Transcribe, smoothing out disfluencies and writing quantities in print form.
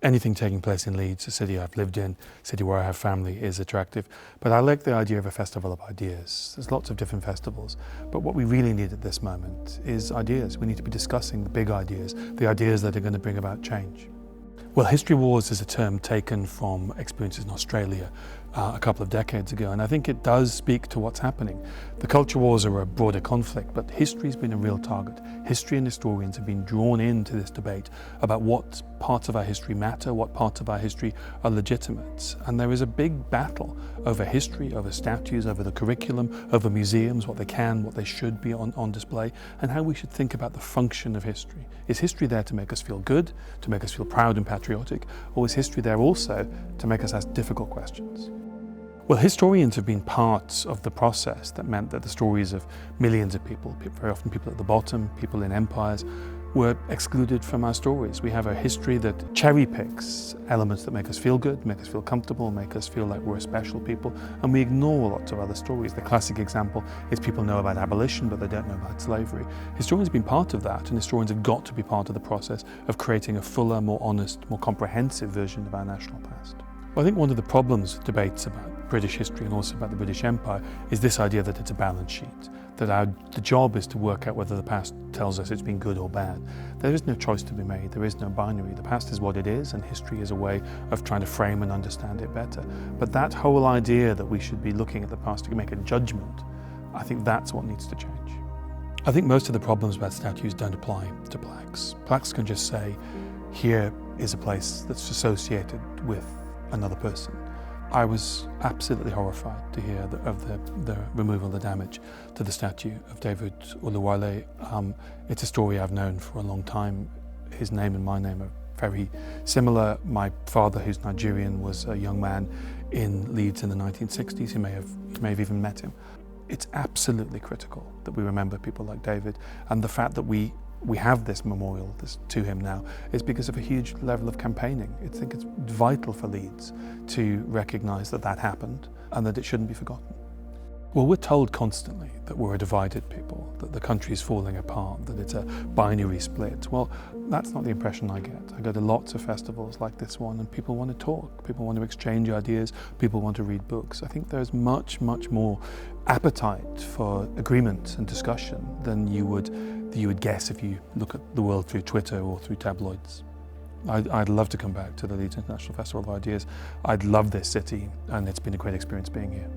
anything taking place in Leeds, a city I've lived in, a city where I have family, is attractive. But I like the idea of a festival of ideas. There's lots of different festivals, but what we really need at this moment is ideas. We need to be discussing the big ideas, the ideas that are going to bring about change. Well, history wars is a term taken from experiences in Australia a couple of decades ago, and I think it does speak to what's happening. The culture wars are a broader conflict, but history's been a real target. History and historians have been drawn into this debate about what parts of our history matter, what parts of our history are legitimate. And there is a big battle over history, over statues, over the curriculum, over museums, what they can, what they should be on display, and how we should think about the function of history. Is history there to make us feel good, to make us feel proud and patriotic, or is history there also to make us ask difficult questions? Well, historians have been part of the process that meant that the stories of millions of people, very often people at the bottom, people in empires, were excluded from our stories. We have a history that cherry picks elements that make us feel good, make us feel comfortable, make us feel like we're a special people, and we ignore lots of other stories. The classic example is people know about abolition, but they don't know about slavery. Historians have been part of that, and historians have got to be part of the process of creating a fuller, more honest, more comprehensive version of our national past. Well, I think one of the problems with debates about British history and also about the British Empire is this idea that it's a balance sheet, that the job is to work out whether the past tells us it's been good or bad. There is no choice to be made, there is no binary. The past is what it is, and history is a way of trying to frame and understand it better. But that whole idea that we should be looking at the past to make a judgment, I think that's what needs to change. I think most of the problems about statues don't apply to plaques. Plaques can just say, here is a place that's associated with another person. I was absolutely horrified to hear of the removal, the damage to the statue of David Olusoga. It's a story I've known for a long time. His name and my name are very similar. My father, who's Nigerian, was a young man in Leeds in the 1960s. You may have even met him. It's absolutely critical that we remember people like David, and the fact that we have this memorial to him now is because of a huge level of campaigning. I think it's vital for Leeds to recognise that that happened and that it shouldn't be forgotten. Well, we're told constantly that we're a divided people, that the country's falling apart, that it's a binary split. Well, that's not the impression I get. I go to lots of festivals like this one, and people want to talk, people want to exchange ideas, people want to read books. I think there's much, much more appetite for agreement and discussion than you would guess if you look at the world through Twitter or through tabloids. I'd love to come back to the Leeds International Festival of Ideas. I'd love this city, and it's been a great experience being here.